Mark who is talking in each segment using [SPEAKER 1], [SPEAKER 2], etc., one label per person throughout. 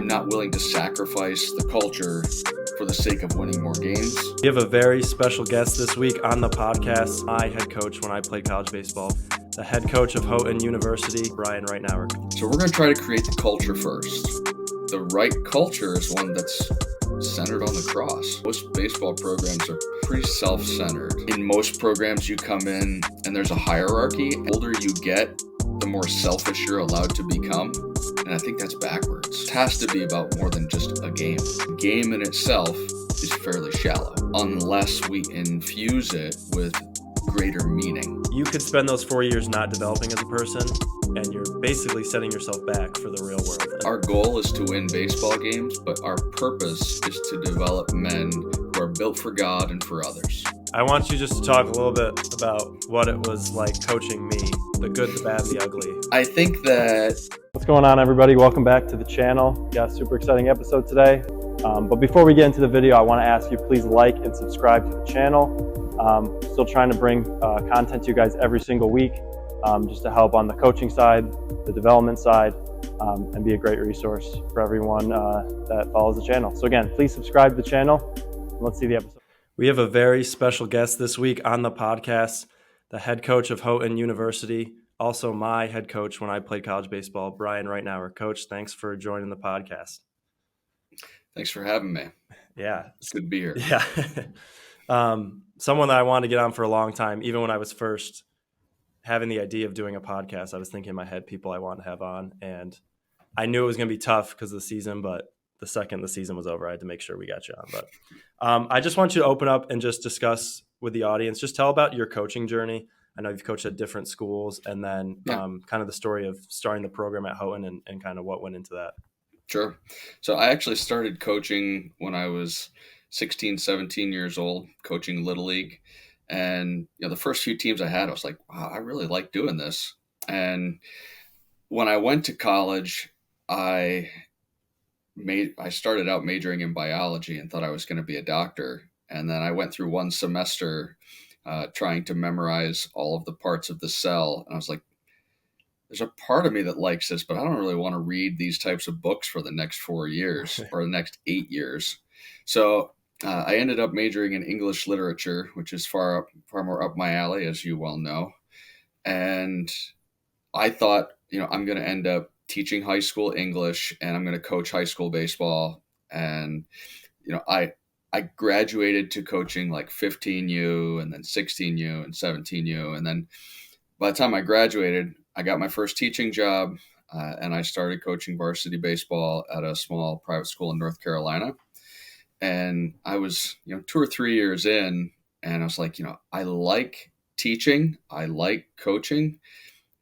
[SPEAKER 1] not willing to sacrifice the culture for the sake of winning more games.
[SPEAKER 2] We have a very special guest this week on the podcast. My head coach when I played college baseball, the head coach of Houghton University, Reitnour.
[SPEAKER 1] So we're going to try to create the culture first. The right culture is one that's centered on the cross. Most baseball programs are pretty self-centered. In most programs, you come in and there's a hierarchy. The older you get, the more selfish you're allowed to become. And I think that's backwards. It has to be about more than just a game. The game in itself is fairly shallow unless we infuse it with greater meaning.
[SPEAKER 2] You could spend those 4 years not developing as a person, and you're basically setting yourself back for the real world.
[SPEAKER 1] Our goal is to win baseball games, but our purpose is to develop men who are built for God and for others.
[SPEAKER 2] I want you just to talk a little bit about what it was like coaching me, the good, the bad, the ugly.
[SPEAKER 1] I think that...
[SPEAKER 2] What's going on, everybody? Welcome back to the channel. We got a super exciting episode today. But before we get into the video, I want to ask you, please like and subscribe to the channel. Still trying to bring content to you guys every single week, just to help on the coaching side, the development side, and be a great resource for everyone that follows the channel. So again, please subscribe to the channel. And let's see the episode. We have a very special guest this week on the podcast, the head coach of Houghton University, also my head coach when I played college baseball, Reitnour. Coach, thanks for joining the podcast.
[SPEAKER 1] Thanks for having me.
[SPEAKER 2] Yeah.
[SPEAKER 1] It's good to be here.
[SPEAKER 2] Yeah. Someone that I wanted to get on for a long time, even when I was first having the idea of doing a podcast, I was thinking in my head people I wanted to have on, and I knew it was going to be tough because of the season, but the second the season was over, I had to make sure we got you on. But I just want you to open up and just discuss with the audience, just tell about your coaching journey. I know you've coached at different schools, and then kind of the story of starting the program at Houghton and kind of what went into that.
[SPEAKER 1] Sure. So I actually started coaching when I was 16, 17 years old, coaching Little League. And the first few teams I had, I was like, wow, I really like doing this. And when I went to college, I started out majoring in biology and thought I was going to be a doctor. And then I went through one semester trying to memorize all of the parts of the cell. And I was like, there's a part of me that likes this, but I don't really want to read these types of books for the next 4 years or the next 8 years. So I ended up majoring in English literature, which is far more up my alley, as you well know. And I thought, I'm going to end up teaching high school English and I'm going to coach high school baseball. And, I graduated to coaching like 15U and then 16U and 17U. And then by the time I graduated, I got my first teaching job and I started coaching varsity baseball at a small private school in North Carolina. And I was, 2 or 3 years in, and I was like, I like teaching, I like coaching,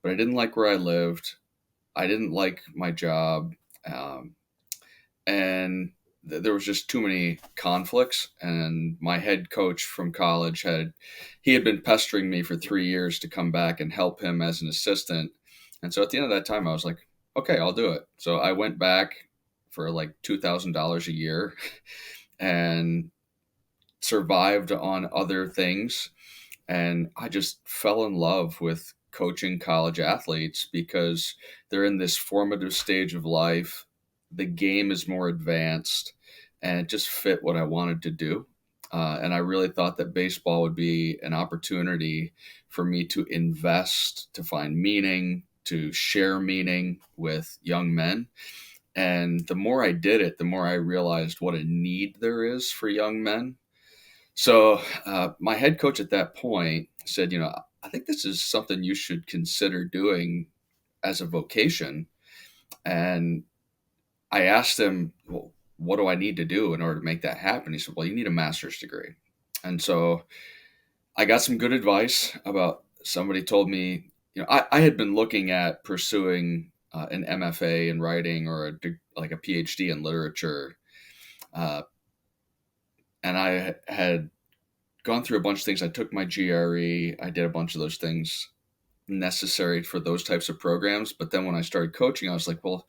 [SPEAKER 1] but I didn't like where I lived. I didn't like my job. And there was just too many conflicts. And my head coach from college had been pestering me for 3 years to come back and help him as an assistant. And so at the end of that time, I was like, okay, I'll do it. So I went back for like $2,000 a year and survived on other things. And I just fell in love with coaching college athletes because they're in this formative stage of life. The game is more advanced and it just fit what I wanted to do. And I really thought that baseball would be an opportunity for me to invest, to find meaning, to share meaning with young men. And the more I did it, the more I realized what a need there is for young men. So my head coach at that point said, I think this is something you should consider doing as a vocation. And I asked him, well, what do I need to do in order to make that happen? He said, well, you need a master's degree. And so I got some good advice about somebody told me, I had been looking at pursuing an MFA in writing or a PhD in literature. And I had gone through a bunch of things. I took my GRE. I did a bunch of those things necessary for those types of programs. But then when I started coaching, I was like, well,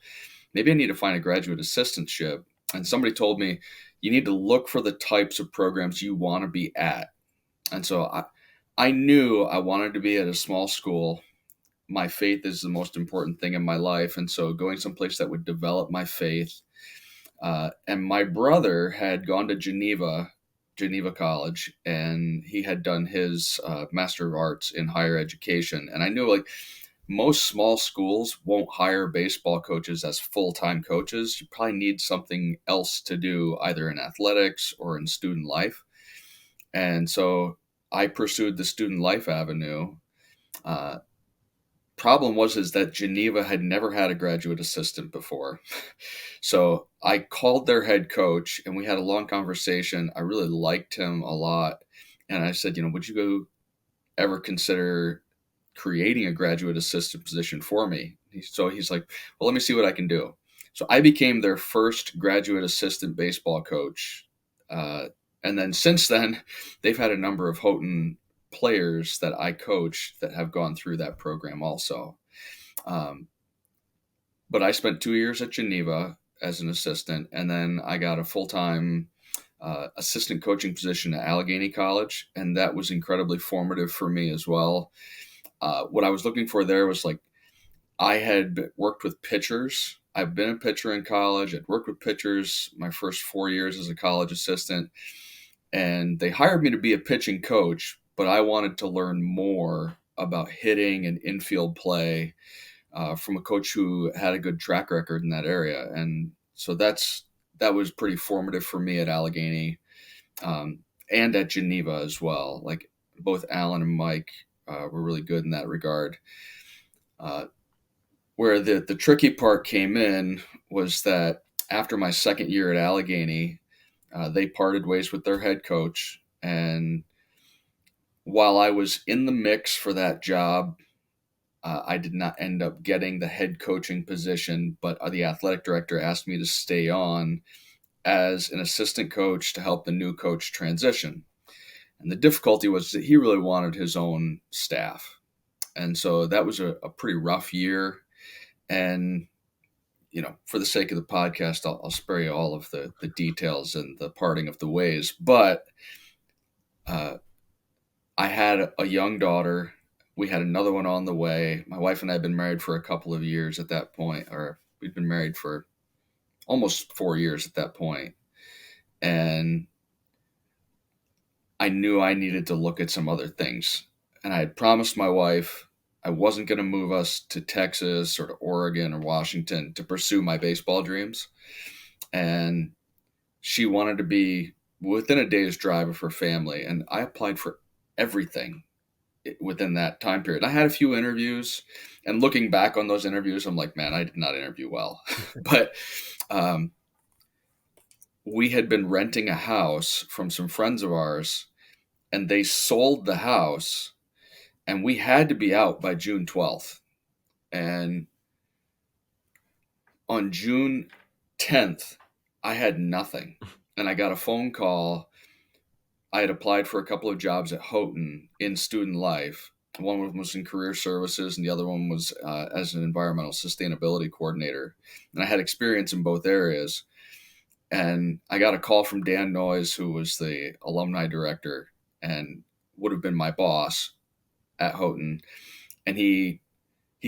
[SPEAKER 1] maybe I need to find a graduate assistantship. And somebody told me, you need to look for the types of programs you want to be at. And so I knew I wanted to be at a small school. My faith is the most important thing in my life. And so going someplace that would develop my faith And my brother had gone to Geneva College, and he had done his Master of Arts in higher education. And I knew like most small schools won't hire baseball coaches as full-time coaches. You probably need something else to do either in athletics or in student life. And so I pursued the student life avenue. Uh, Problem was is that Geneva had never had a graduate assistant before. So I called their head coach and we had a long conversation. I really liked him a lot. And I said, would you ever consider creating a graduate assistant position for me? So he's like, well, let me see what I can do. So I became their first graduate assistant baseball coach. And then since then, they've had a number of Houghton players that I coach that have gone through that program also. But I spent 2 years at Geneva as an assistant, and then I got a full-time assistant coaching position at Allegheny College, and that was incredibly formative for me as well. What I was looking for there was like, I had worked with pitchers. I've been a pitcher in college. I'd worked with pitchers my first 4 years as a college assistant, and they hired me to be a pitching coach, but I wanted to learn more about hitting and infield play from a coach who had a good track record in that area. And so that was pretty formative for me at Allegheny and at Geneva as well. Like both Alan and Mike were really good in that regard. Where the tricky part came in was that after my second year at Allegheny, they parted ways with their head coach. And while I was in the mix for that job, I did not end up getting the head coaching position, but the athletic director asked me to stay on as an assistant coach to help the new coach transition. And the difficulty was that he really wanted his own staff. And so that was a pretty rough year. And, for the sake of the podcast, I'll spare you all of the details and the parting of the ways. But I had a young daughter. We had another one on the way. My wife and I had been married for a couple of years at that point, or we'd been married for almost 4 years at that point. And I knew I needed to look at some other things. And I had promised my wife I wasn't going to move us to Texas or to Oregon or Washington to pursue my baseball dreams. And she wanted to be within a day's drive of her family. And I applied for everything within that time period. I had a few interviews, and looking back on those interviews, I'm like, man, I did not interview well. But we had been renting a house from some friends of ours, and they sold the house, and we had to be out by June 12th. And on June 10th, I had nothing. And I got a phone call. I had applied for a couple of jobs at Houghton in student life. One of them was in career services, and the other one was as an environmental sustainability coordinator. And I had experience in both areas. And I got a call from Dan Noyes, who was the alumni director and would have been my boss at Houghton. And he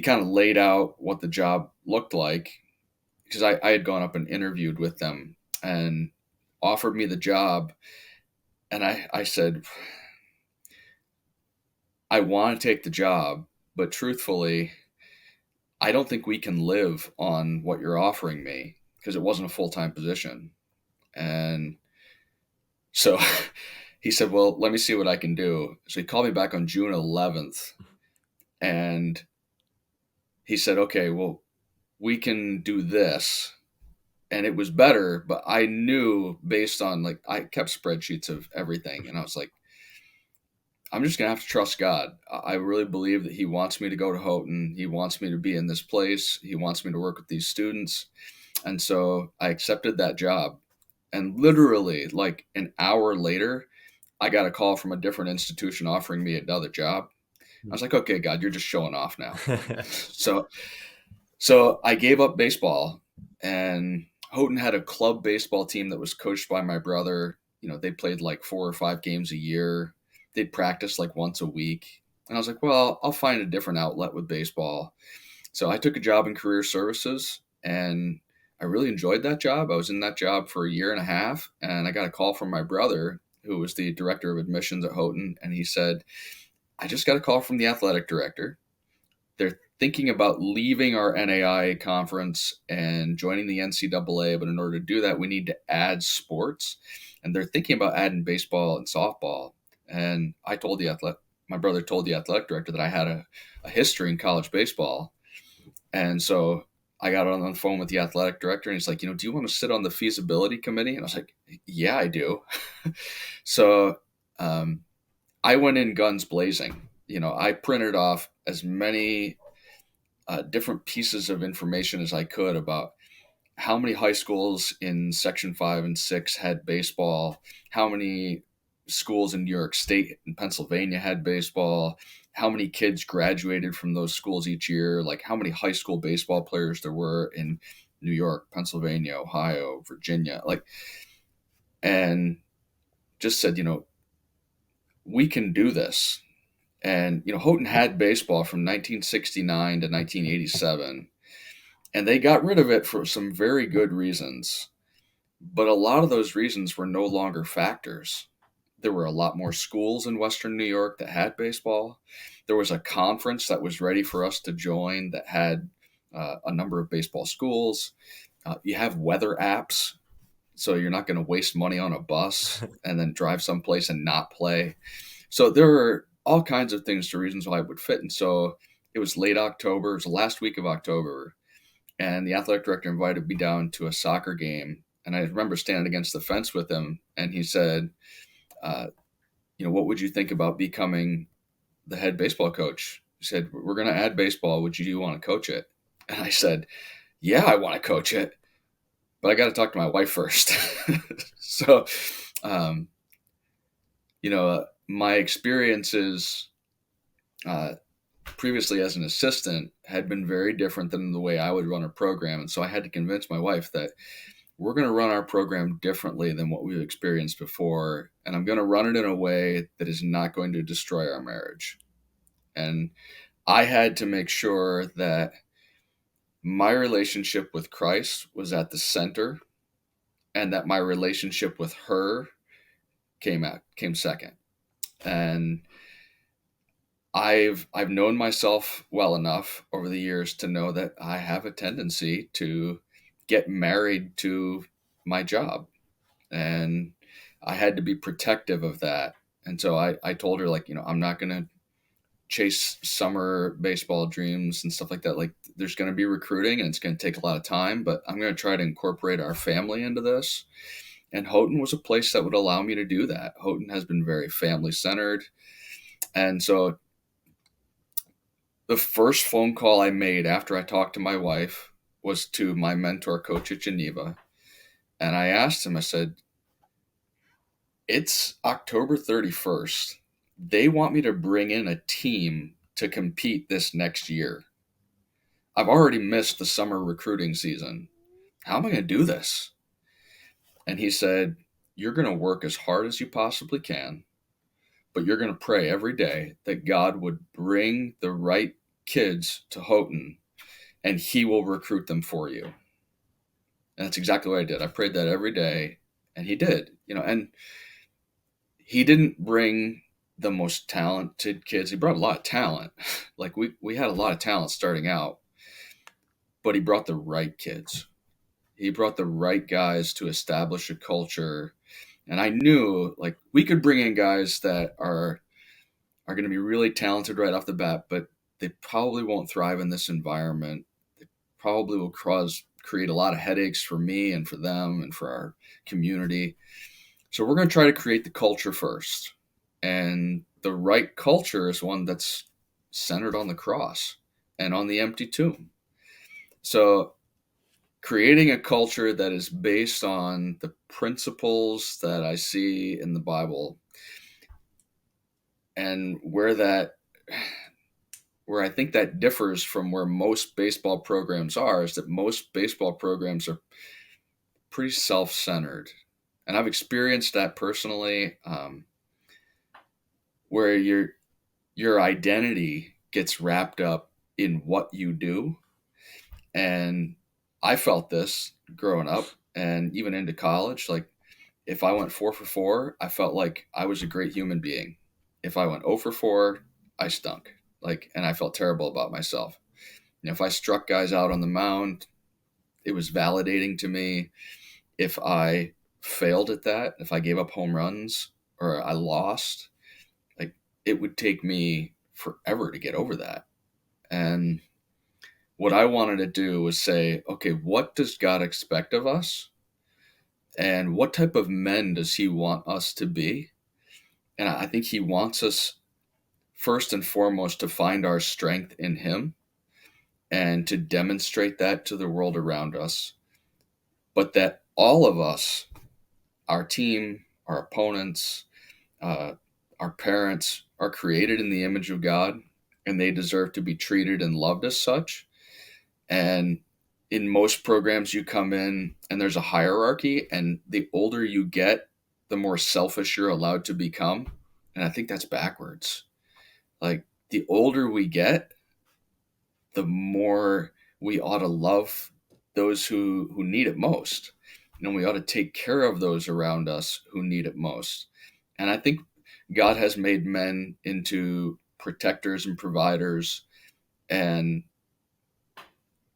[SPEAKER 1] kind of laid out what the job looked like, because I had gone up and interviewed with them, and offered me the job. And I said, I want to take the job, but truthfully, I don't think we can live on what you're offering me, because it wasn't a full-time position. And so he said, well, let me see what I can do. So he called me back on June 11th, and he said, okay, well, we can do this. And it was better, but I knew based on, like, I kept spreadsheets of everything. And I was like, I'm just going to have to trust God. I really believe that he wants me to go to Houghton. He wants me to be in this place. He wants me to work with these students. And so I accepted that job. And literally like an hour later, I got a call from a different institution offering me another job. I was like, okay, God, you're just showing off now. So I gave up baseball, and Houghton had a club baseball team that was coached by my brother. They played like 4 or 5 games a year. They'd practice like once a week. And I was like, well, I'll find a different outlet with baseball. So I took a job in career services, and I really enjoyed that job. I was in that job for a year and a half, and I got a call from my brother, who was the director of admissions at Houghton, and he said, I just got a call from the athletic director. They're thinking about leaving our NAIA conference and joining the NCAA, but in order to do that, we need to add sports. And they're thinking about adding baseball and softball. And my brother told the athletic director that I had a history in college baseball. And so I got on the phone with the athletic director, and he's like, do you want to sit on the feasibility committee? And I was like, yeah, I do. So I went in guns blazing. I printed off as many different pieces of information as I could about how many high schools in Section 5 and 6 had baseball, how many schools in New York State and Pennsylvania had baseball, how many kids graduated from those schools each year, like how many high school baseball players there were in New York, Pennsylvania, Ohio, Virginia, and just said, we can do this. And, Houghton had baseball from 1969 to 1987, and they got rid of it for some very good reasons. But a lot of those reasons were no longer factors. There were a lot more schools in Western New York that had baseball. There was a conference that was ready for us to join that had a number of baseball schools. You have weather apps, so you're not going to waste money on a bus and then drive someplace and not play. So there were all kinds of things to reasons why it would fit. And so it was late October. It was the last week of October. And the athletic director invited me down to a soccer game. And I remember standing against the fence with him. And he said, what would you think about becoming the head baseball coach? He said, we're going to add baseball. Would you want to coach it? And I said, yeah, I want to coach it, but I got to talk to my wife first. So, my experiences previously as an assistant had been very different than the way I would run a program. And so I had to convince my wife that we're going to run our program differently than what we've experienced before. And I'm going to run it in a way that is not going to destroy our marriage. And I had to make sure that my relationship with Christ was at the center, and that my relationship with her came second. And I've known myself well enough over the years to know that I have a tendency to get married to my job, and I had to be protective of that. And so I told her, I'm not going to chase summer baseball dreams and stuff like that. Like, there's going to be recruiting and it's going to take a lot of time, but I'm going to try to incorporate our family into this. And Houghton was a place that would allow me to do that. Houghton has been very family centered. And so the first phone call I made after I talked to my wife was to my mentor coach at Geneva. And I asked him, I said, it's October 31st. They want me to bring in a team to compete this next year. I've already missed the summer recruiting season. How am I going to do this? And he said, you're going to work as hard as you possibly can, but you're going to pray every day that God would bring the right kids to Houghton, and he will recruit them for you. And that's exactly what I did. I prayed that every day, and he did. And he didn't bring the most talented kids. He brought a lot of talent. Like, we had a lot of talent starting out, but he brought the right kids. He brought the right guys to establish a culture. And I knew, we could bring in guys that are going to be really talented right off the bat, but they probably won't thrive in this environment. They probably will create a lot of headaches for me and for them and for our community. So we're going to try to create the culture first. And the right culture is one that's centered on the cross and on the empty tomb. So creating a culture that is based on the principles that I see in the Bible, and where I think that differs from where most baseball programs are, is that most baseball programs are pretty self-centered. And I've experienced that personally, where your identity gets wrapped up in what you do. And I felt this growing up and even into college. Like if I went 4 for 4, I felt like I was a great human being. If I went 0 for 4, I stunk. Like, and I felt terrible about myself. If I struck guys out on the mound, it was validating to me. If I failed at that, if I gave up home runs or I lost, like it would take me forever to get over that. And what I wanted to do was say, okay, what does God expect of us? And what type of men does he want us to be? And I think he wants us first and foremost to find our strength in him and to demonstrate that to the world around us. But that all of us, our team, our opponents, our parents, are created in the image of God, and they deserve to be treated and loved as such. And in most programs, you come in and there's a hierarchy, and the older you get, the more selfish you're allowed to become. And I think that's backwards. Like the older we get, the more we ought to love those who need it most. We ought to take care of those around us who need it most. And I think God has made men into protectors and providers, and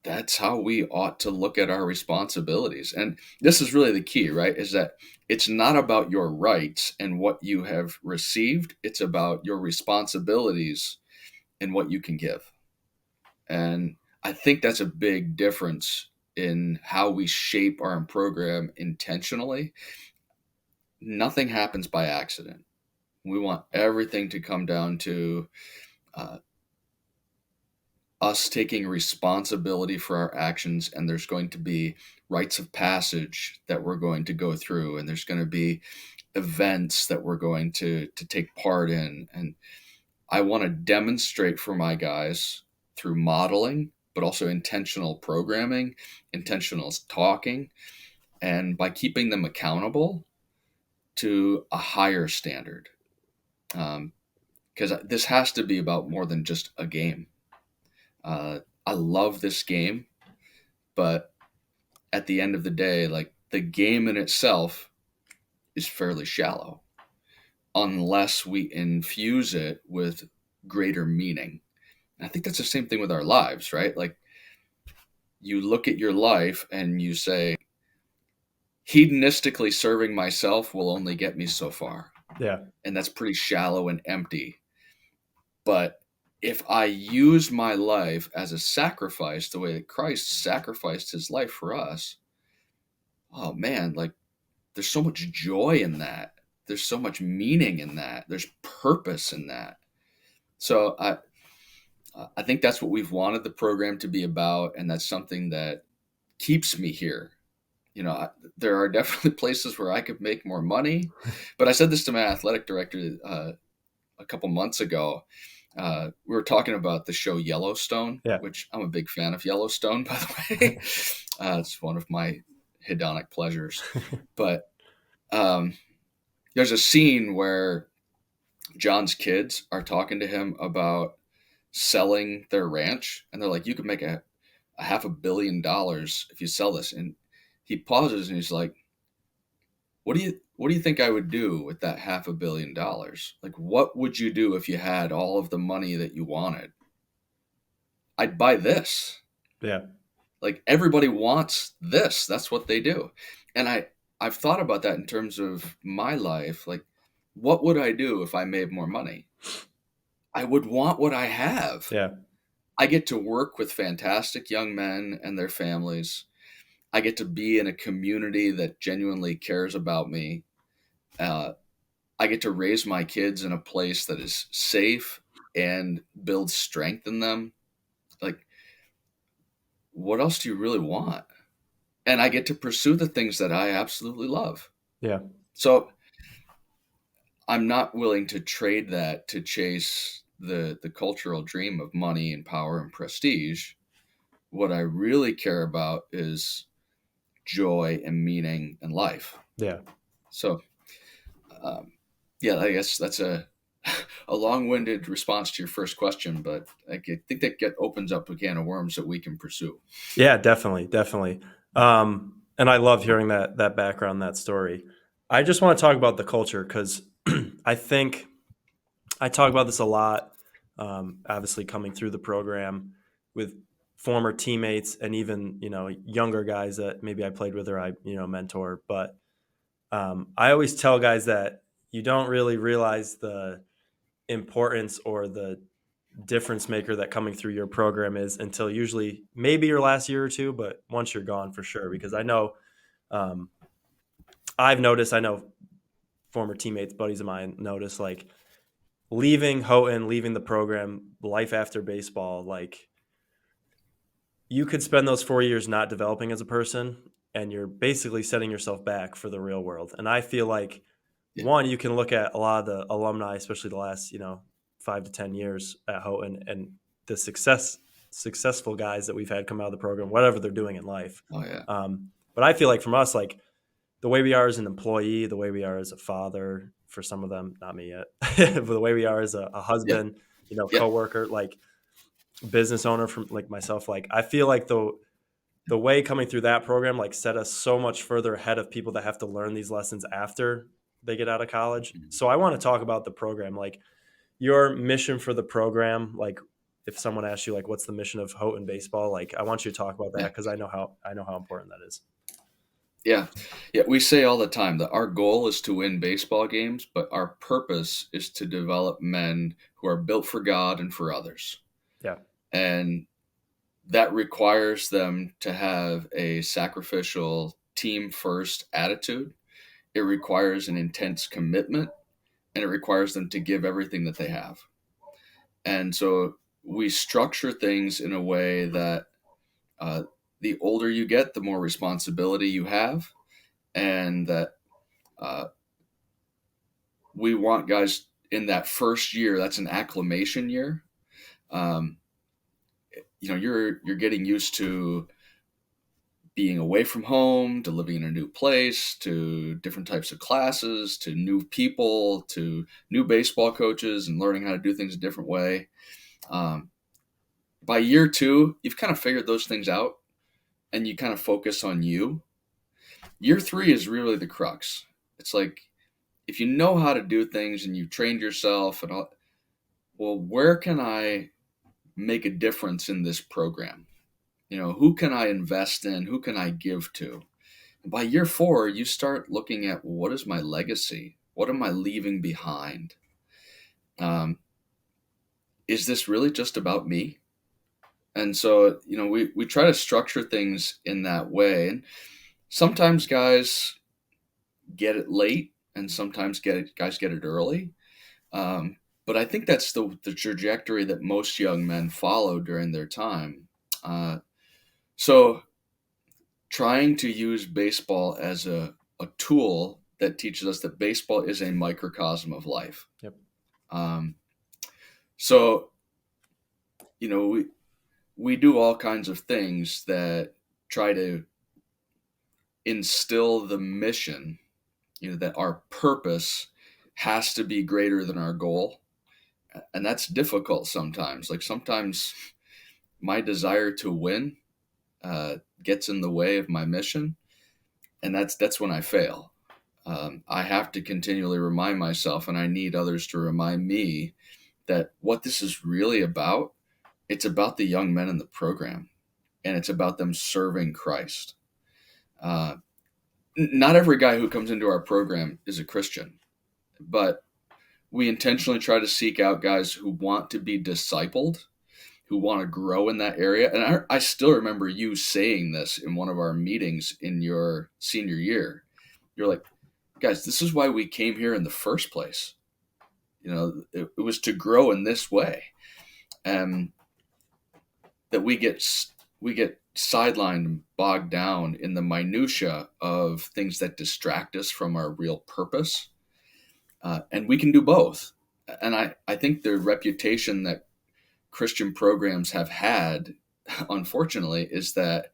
[SPEAKER 1] that's how we ought to look at our responsibilities. And this is really the key, right? Is that it's not about your rights and what you have received. It's about your responsibilities and what you can give. And I think that's a big difference in how we shape our program intentionally. Nothing happens by accident. We want everything to come down to us taking responsibility for our actions, and there's going to be rites of passage that we're going to go through, and there's going to be events that we're going to take part in. And I want to demonstrate for my guys through modeling, but also intentional programming, intentional talking, and by keeping them accountable to a higher standard. Because this has to be about more than just a game. I love this game, but at the end of the day, like the game in itself is fairly shallow unless we infuse it with greater meaning. And I think that's the same thing with our lives, right? Like you look at your life and you say, hedonistically serving myself will only get me so far.
[SPEAKER 2] Yeah.
[SPEAKER 1] And that's pretty shallow and empty. But if I use my life as a sacrifice, the way that Christ sacrificed his life for us, oh man, like there's so much joy in that. There's so much meaning in that. There's purpose in that. So I think that's what we've wanted the program to be about. And that's something that keeps me here. There are definitely places where I could make more money, but I said this to my athletic director a couple months ago. We were talking about the show Yellowstone, which I'm a big fan of Yellowstone, by the way. It's one of my hedonic pleasures. But there's a scene where John's kids are talking to him about selling their ranch. And they're like, you could make a $500 million if you sell this. And he pauses and he's like, what do you think I would do with that $500 million? Like, what would you do if you had all of the money that you wanted? I'd buy this.
[SPEAKER 2] Yeah.
[SPEAKER 1] Like everybody wants this. That's what they do. And I've thought about that in terms of my life. Like, what would I do if I made more money? I would want what I have.
[SPEAKER 2] Yeah.
[SPEAKER 1] I get to work with fantastic young men and their families. I get to be in a community that genuinely cares about me. I get to raise my kids in a place that is safe and builds strength in them. Like, what else do you really want? And I get to pursue the things that I absolutely love.
[SPEAKER 2] Yeah.
[SPEAKER 1] So I'm not willing to trade that to chase the cultural dream of money and power and prestige. What I really care about is joy and meaning in life.
[SPEAKER 2] Yeah.
[SPEAKER 1] So, I guess that's a a long-winded response to your first question, but I think that opens up a can of worms that we can pursue.
[SPEAKER 2] Yeah, definitely, definitely. And I love hearing that background, that story. I just want to talk about the culture because I think I talk about this a lot. Obviously, coming through the program with former teammates and even younger guys that maybe I played with or I mentor. But I always tell guys that you don't really realize the importance or the difference maker that coming through your program is until usually maybe your last year or two, but once you're gone for sure. Because I know um, I've noticed, I know former teammates, buddies of mine notice like leaving Houghton, leaving the program, life after baseball, like you could spend those 4 years not developing as a person and you're basically setting yourself back for the real world. And I feel like
[SPEAKER 1] Yeah.
[SPEAKER 2] one, you can look at a lot of the alumni, especially the last, 5 to 10 years at Houghton and the successful guys that we've had come out of the program, whatever they're doing in life.
[SPEAKER 1] Oh yeah.
[SPEAKER 2] But I feel like from us, like the way we are as an employee, the way we are as a father, for some of them, not me yet, but the way we are as a
[SPEAKER 1] Yeah.
[SPEAKER 2] husband,
[SPEAKER 1] Yeah.
[SPEAKER 2] coworker, like business owner from like myself, like I feel like the way coming through that program like set us so much further ahead of people that have to learn these lessons after they get out of college.
[SPEAKER 1] Mhm.
[SPEAKER 2] So I want to talk about the program, like your mission for the program. Like if someone asks you like what's the mission of Houghton baseball, like I want you to talk about that
[SPEAKER 1] Yeah.
[SPEAKER 2] because I know how important that is.
[SPEAKER 1] Yeah. Yeah. We say all the time that our goal is to win baseball games, but our purpose is to develop men who are built for God and for others.
[SPEAKER 2] Yeah.
[SPEAKER 1] And that requires them to have a sacrificial team first attitude. It requires an intense commitment, and it requires them to give everything that they have. And so we structure things in a way that uh, the older you get, the more responsibility you have, and that uh, we want guys in that first year. That's an acclimation year. Um, you're getting used to being away from home, to living in a new place, to different types of classes, to new people, to new baseball coaches, and learning how to do things a different way. Um, by year two, you've kind of figured those things out, and you kind of focus on you. Year three is really the crux. It's like if you know how to do things and you've trained yourself and all, well, where can I make a difference in this program? Who can I invest in? Who can I give to? And by year four, you start looking at what is my legacy? What am I leaving behind? Is this really just about me? And so, we try to structure things in that way. And sometimes guys get it late and sometimes guys get it early. But I think that's the trajectory that most young men follow during their time. So trying to use baseball as a tool that teaches us that baseball is a microcosm of life.
[SPEAKER 2] Yep.
[SPEAKER 1] So, we do all kinds of things that try to instill the mission, that our purpose has to be greater than our goal. And that's difficult sometimes. Like sometimes my desire to win gets in the way of my mission. And that's when I fail. I have to continually remind myself, and I need others to remind me that what this is really about, it's about the young men in the program, and it's about them serving Christ. Not every guy who comes into our program is a Christian, but we intentionally try to seek out guys who want to be discipled, who want to grow in that area. And I still remember you saying this in one of our meetings in your senior year. You're like, guys, this is why we came here in the first place. It was to grow in this way. And that we get sidelined and bogged down in the minutia of things that distract us from our real purpose. And we can do both. And I think the reputation that Christian programs have had, unfortunately, is that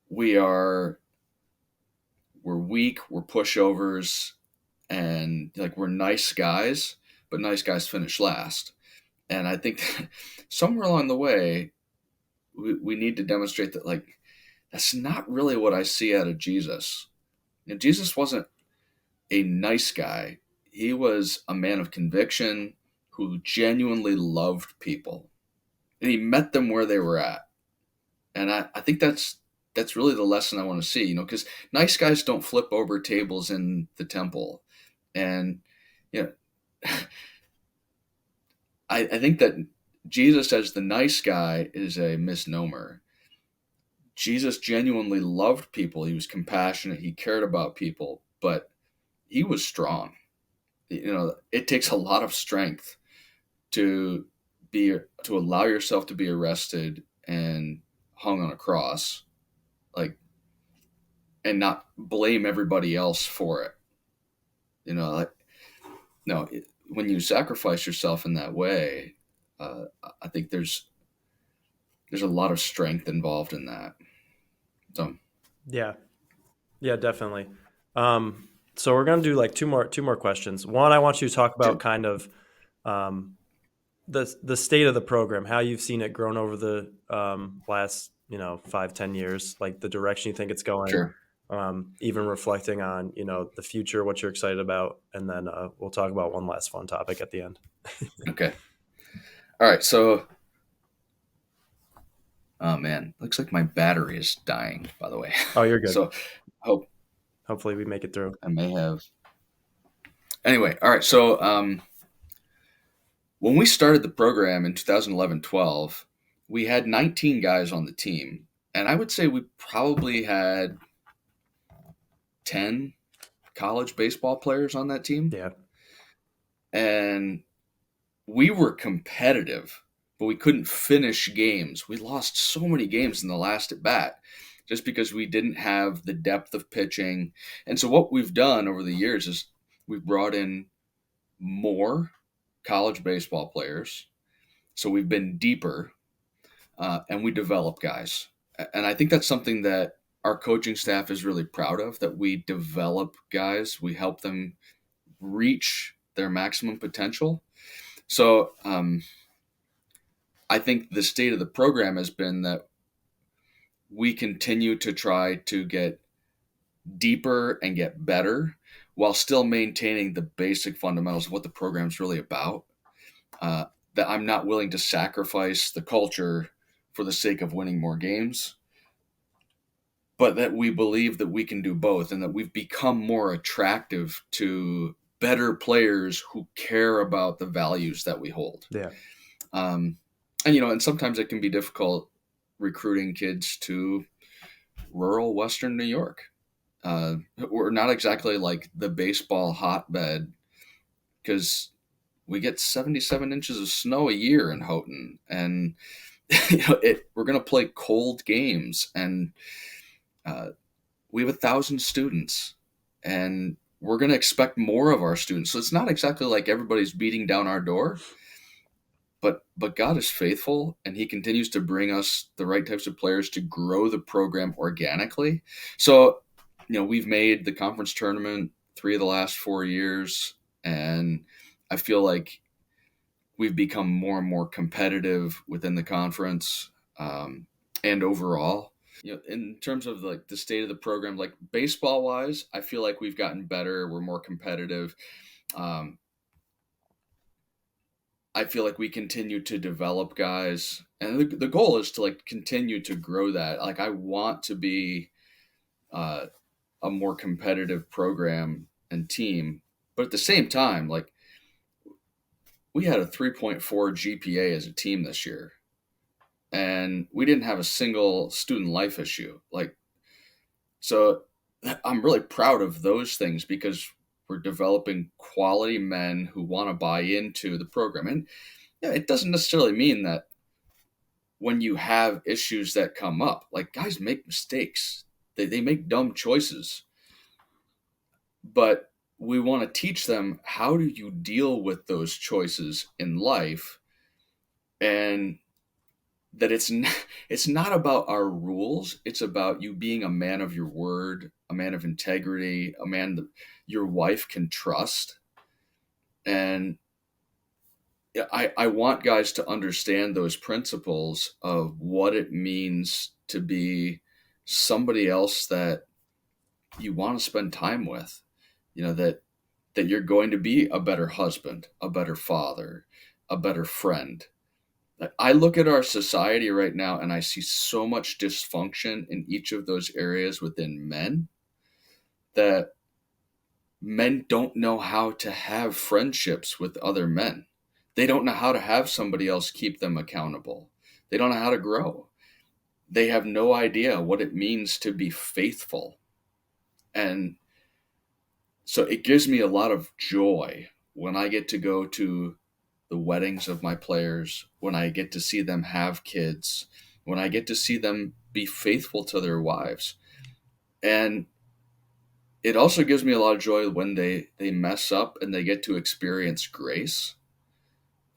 [SPEAKER 1] we're weak, we're pushovers, and like we're nice guys, but nice guys finish last. And I think that somewhere along the way, we need to demonstrate that like that's not really what I see out of Jesus. Jesus wasn't a nice guy. He was a man of conviction who genuinely loved people, and he met them where they were at. And I think that's really the lesson I want to see, because nice guys don't flip over tables in the temple. And, you know, I think that Jesus as the nice guy is a misnomer. Jesus genuinely loved people. He was compassionate. He cared about people, but he was strong. It takes a lot of strength to allow yourself to be arrested and hung on a cross, like, and not blame everybody else for it. No, when you sacrifice yourself in that way, I think there's a lot of strength involved in that. So
[SPEAKER 2] Yeah, definitely. So we're gonna do like two more questions. One, I want you to talk about kind of the state of the program, how you've seen it grown over the last 5-10 years, like the direction you think it's going.
[SPEAKER 1] Sure.
[SPEAKER 2] Even reflecting on the future, what you're excited about, and then we'll talk about one last fun topic at the end.
[SPEAKER 1] Okay. All right. So, oh man, looks like my battery is dying, by the way.
[SPEAKER 2] Oh, you're good.
[SPEAKER 1] So
[SPEAKER 2] hopefully we make it through.
[SPEAKER 1] I may have. Anyway, all right. So when we started the program in 2011-12, we had 19 guys on the team. And I would say we probably had 10 college baseball players on that team.
[SPEAKER 2] Yeah.
[SPEAKER 1] And we were competitive, but we couldn't finish games. We lost so many games in the last at bat just because we didn't have the depth of pitching. And so what we've done over the years is we've brought in more college baseball players. So we've been deeper, and we develop guys. And I think that's something that our coaching staff is really proud of, that we develop guys. We help them reach their maximum potential. So I think the state of the program has been that we continue to try to get deeper and get better while still maintaining the basic fundamentals of what the program's really about. That I'm not willing to sacrifice the culture for the sake of winning more games, but that we believe that we can do both, and that we've become more attractive to better players who care about the values that we hold.
[SPEAKER 2] Yeah.
[SPEAKER 1] And sometimes it can be difficult recruiting kids to rural Western New York. We're not exactly like the baseball hotbed, because we get 77 inches of snow a year in Houghton, and we're going to play cold games, and we have 1,000 students, and we're going to expect more of our students. So it's not exactly like everybody's beating down our door, but God is faithful, and he continues to bring us the right types of players to grow the program organically. So, we've made the conference tournament 3 of the last 4 years, and I feel like we've become more and more competitive within the conference, and overall. In terms of like the state of the program, like baseball wise, I feel like we've gotten better. We're more competitive. I feel like we continue to develop guys, and the goal is to like continue to grow that. Like I want to be a more competitive program and team, but at the same time, like we had a 3.4 GPA as a team this year, and we didn't have a single student life issue. So I'm really proud of those things, because we're developing quality men who want to buy into the program. And it doesn't necessarily mean that when you have issues that come up, like guys make mistakes, they make dumb choices, but we want to teach them, how do you deal with those choices in life? And that it's not about our rules. It's about you being a man of your word, a man of integrity, a man that your wife can trust. And I want guys to understand those principles of what it means to be somebody else that you want to spend time with. That you're going to be a better husband, a better father, a better friend. I look at our society right now and I see so much dysfunction in each of those areas within men, that men don't know how to have friendships with other men. They don't know how to have somebody else keep them accountable. They don't know how to grow. They have no idea what it means to be faithful. And so it gives me a lot of joy when I get to go to the weddings of my players, when I get to see them have kids, when I get to see them be faithful to their wives. And it also gives me a lot of joy when they mess up and they get to experience grace,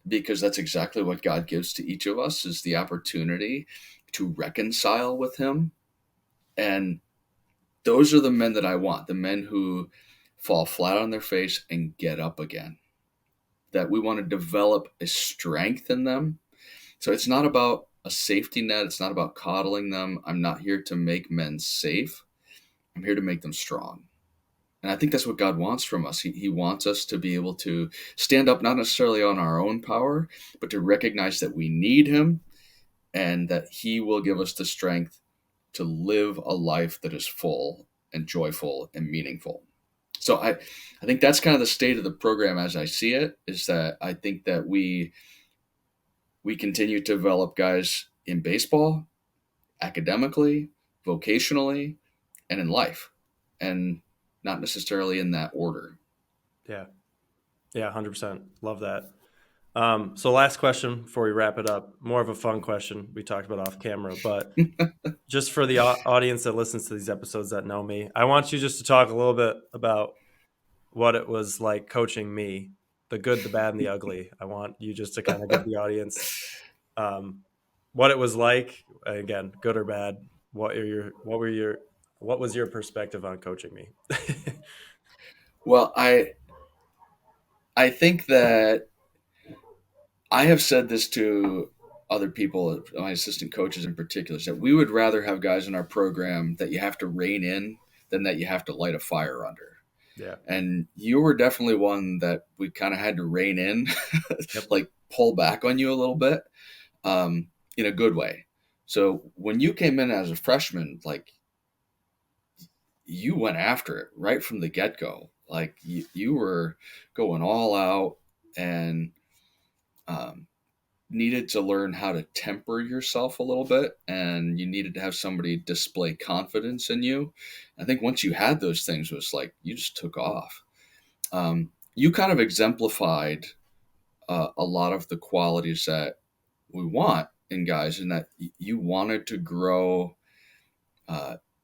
[SPEAKER 1] because that's exactly what God gives to each of us, is the opportunity to reconcile with him. And those are the men that I want, the men who fall flat on their face and get up again. That we want to develop a strength in them. So it's not about a safety net. It's not about coddling them. I'm not here to make men safe. I'm here to make them strong. And I think that's what God wants from us. He wants us to be able to stand up, not necessarily on our own power, but to recognize that we need him and that he will give us the strength to live a life that is full and joyful and meaningful. So I think that's kind of the state of the program as I see it, is that I think that we continue to develop guys in baseball, academically, vocationally, and in life, and not necessarily in that order.
[SPEAKER 2] Yeah. 100%. Love that. So last question before we wrap it up, more of a fun question we talked about off camera, but just for the audience that listens to these episodes that know me, I want you just to talk a little bit about what it was like coaching me, the good, the bad, and the ugly. I want you just to kind of give the audience what it was like, again, good or bad. What was your perspective on coaching me?
[SPEAKER 1] Well, I think that I have said this to other people, my assistant coaches in particular, is that we would rather have guys in our program that you have to rein in than that you have to light a fire under.
[SPEAKER 2] Yeah.
[SPEAKER 1] And you were definitely one that we kind of had to rein in, like pull back on you a little bit, in a good way. So when you came in as a freshman, like, you went after it right from the get-go. Like you were going all out, and needed to learn how to temper yourself a little bit, and you needed to have somebody display confidence in you. I think once you had those things, it was like you just took off. You kind of exemplified a lot of the qualities that we want in guys, and that you wanted to grow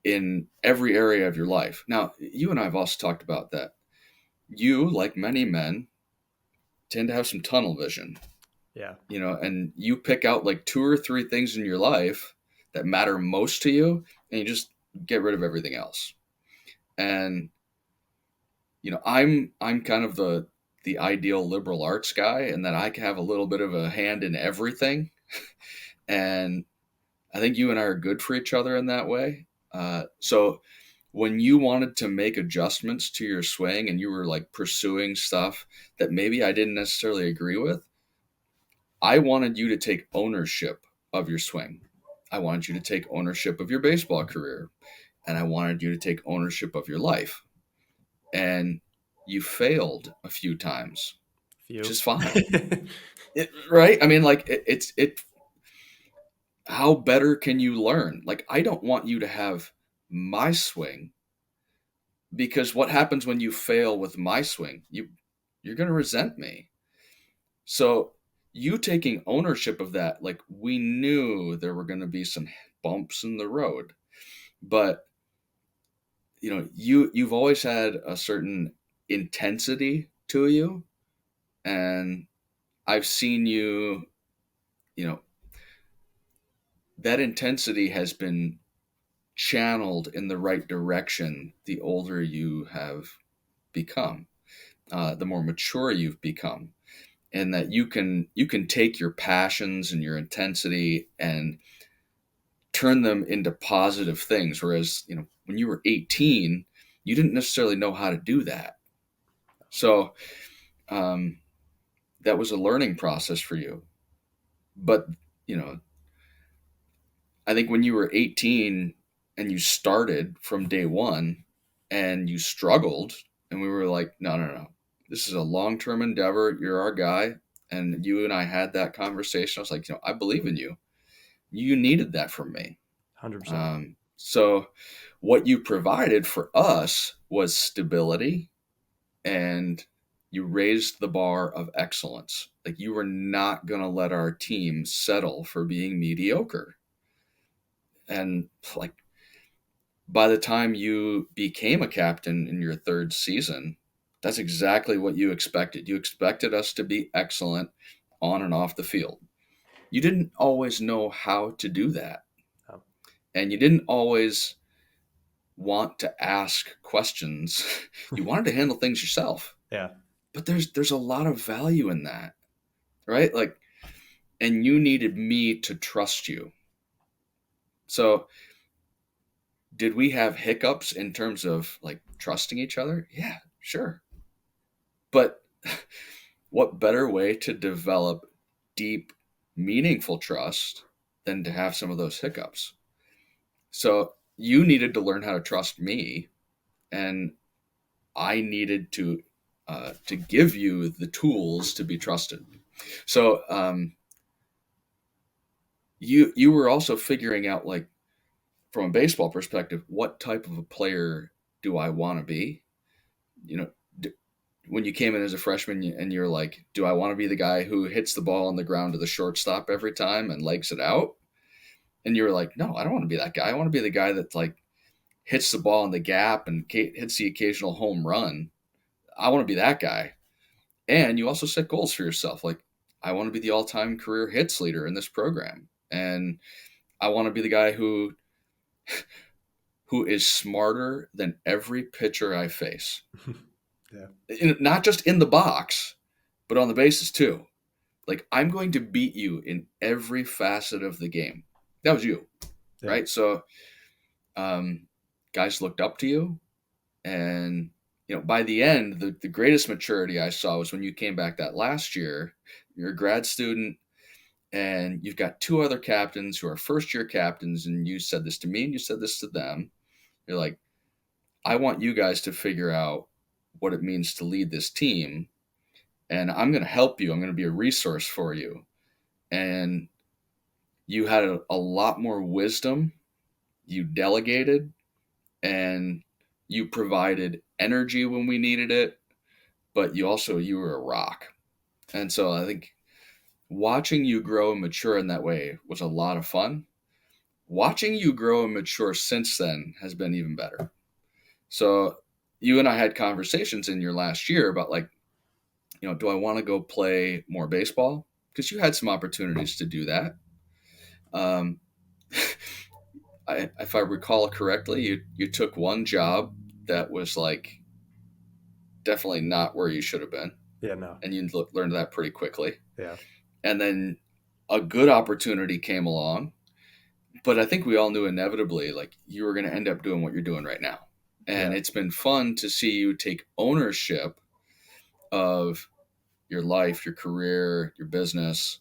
[SPEAKER 1] in every area of your life. Now, you and I have also talked about that. You, like many men, tend to have some tunnel vision.
[SPEAKER 2] Yeah.
[SPEAKER 1] And you pick out like 2 or 3 things in your life that matter most to you, and you just get rid of everything else. And I'm kind of the ideal liberal arts guy, and that I can have a little bit of a hand in everything. And I think you and I are good for each other in that way. So when you wanted to make adjustments to your swing and you were like pursuing stuff that maybe I didn't necessarily agree with, I wanted you to take ownership of your swing. I wanted you to take ownership of your baseball career, and I wanted you to take ownership of your life. And you failed a few times, which is fine. Right? I mean, like it's how better can you learn? Like, I don't want you to have my swing, because what happens when you fail with my swing? You're going to resent me. So you taking ownership of that, like, we knew there were going to be some bumps in the road, but you've always had a certain intensity to you, and I've seen you, that intensity has been channeled in the right direction the older you have become, the more mature you've become, and that you can take your passions and your intensity and turn them into positive things. Whereas, when you were 18, you didn't necessarily know how to do that. So um, that was a learning process for you. But, you know, I think when you were 18 and you started from day one and you struggled, and we were like, no, no, no, this is a long term endeavor. You're our guy. And you and I had that conversation. I was like, I believe in you. You needed that from me.
[SPEAKER 2] 100%.
[SPEAKER 1] So what you provided for us was stability, and you raised the bar of excellence. Like, you were not going to let our team settle for being mediocre. And like, by the time you became a captain in your third season, that's exactly what you expected. You expected us to be excellent on and off the field. You didn't always know how to do that.
[SPEAKER 2] Oh.
[SPEAKER 1] And you didn't always want to ask questions. You wanted to handle things yourself.
[SPEAKER 2] Yeah.
[SPEAKER 1] But there's a lot of value in that, right? Like, and you needed me to trust you. So did we have hiccups in terms of like trusting each other? Yeah, sure. But what better way to develop deep, meaningful trust than to have some of those hiccups? So you needed to learn how to trust me, and I needed to give you the tools to be trusted. So you were also figuring out, like, from a baseball perspective, what type of a player do I want to be? You know, when you came in as a freshman and you're like, do I want to be the guy who hits the ball on the ground to the shortstop every time and legs it out? And you were like, no, I don't want to be that guy. I want to be the guy that like hits the ball in the gap and hits the occasional home run. I want to be that guy. And you also set goals for yourself. Like, I want to be the all-time career hits leader in this program. And I want to be the guy who is smarter than every pitcher I face. Yeah. Not just in the box, but on the bases too. Like, I'm going to beat you in every facet of the game. That was you, yeah. Right? So guys looked up to you. And, by the end, the greatest maturity I saw was when you came back that last year. You're a grad student, and you've got two other captains who are first-year captains, and you said this to me and you said this to them. You're like, I want you guys to figure out what it means to lead this team, and I'm going to help you. I'm going to be a resource for you. And you had a lot more wisdom. You delegated, and you provided energy when we needed it, but you were a rock. And so I think watching you grow and mature in that way was a lot of fun. Watching you grow and mature since then has been even better. So you and I had conversations in your last year about, like, do I want to go play more baseball? Because you had some opportunities to do that. If I recall correctly, you took one job that was like definitely not where you should have been.
[SPEAKER 2] Yeah, no.
[SPEAKER 1] And you learned that pretty quickly.
[SPEAKER 2] Yeah.
[SPEAKER 1] And then a good opportunity came along, but I think we all knew inevitably, like, you were going to end up doing what you're doing right now. And It's been fun to see you take ownership of your life, your career, your business,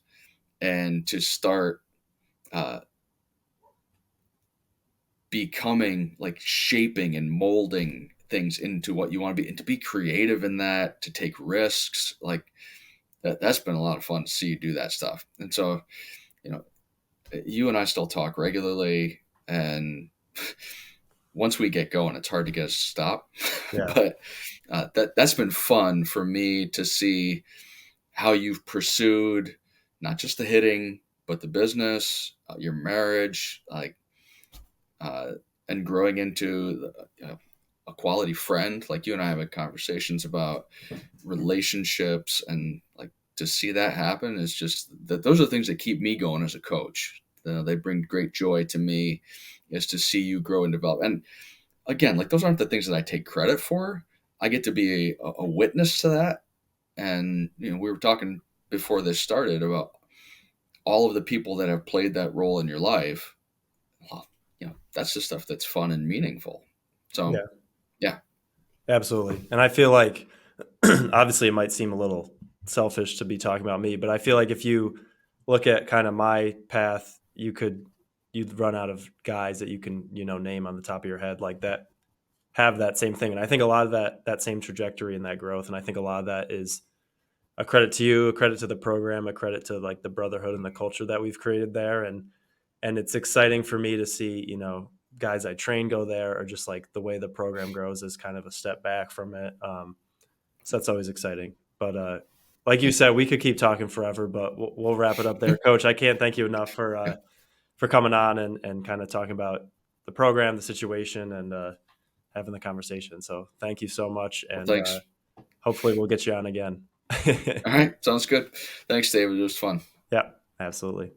[SPEAKER 1] and to start becoming, like, shaping and molding things into what you want to be, and to be creative in that, to take risks. Like, that's been a lot of fun to see you do that stuff. And so, you and I still talk regularly, and once we get going, it's hard to get us to stop. Yeah. But that's been fun for me to see how you've pursued not just the hitting, but the business, your marriage, like, and growing into a quality friend. Like, you and I have had conversations about relationships, and like, to see that happen is just that those are things that keep me going as a coach. they bring great joy to me, is to see you grow and develop. And again, like, those aren't the things that I take credit for. I get to be a witness to that. And, we were talking before this started about all of the people that have played that role in your life. Well, that's the stuff that's fun and meaningful. So,
[SPEAKER 2] Yeah,
[SPEAKER 1] yeah.
[SPEAKER 2] absolutely. And I feel like, obviously, it might seem a little selfish to be talking about me, but I feel like if you look at kind of my path, you'd run out of guys that you can, name on the top of your head like that have that same thing. And I think a lot of that same trajectory and that growth, and I think a lot of that is a credit to you, a credit to the program, a credit to like the brotherhood and the culture that we've created there. And it's exciting for me to see, guys I train go there, or just like the way the program grows is kind of a step back from it. So that's always exciting. But like you said, we could keep talking forever, but we'll wrap it up there. Coach, I can't thank you enough for coming on and kind of talking about the program, the situation, and having the conversation. So thank you so much.
[SPEAKER 1] Well,
[SPEAKER 2] And
[SPEAKER 1] thanks.
[SPEAKER 2] hopefully we'll get you on again.
[SPEAKER 1] All right. Sounds good. Thanks, David. It was fun.
[SPEAKER 2] Yeah, absolutely.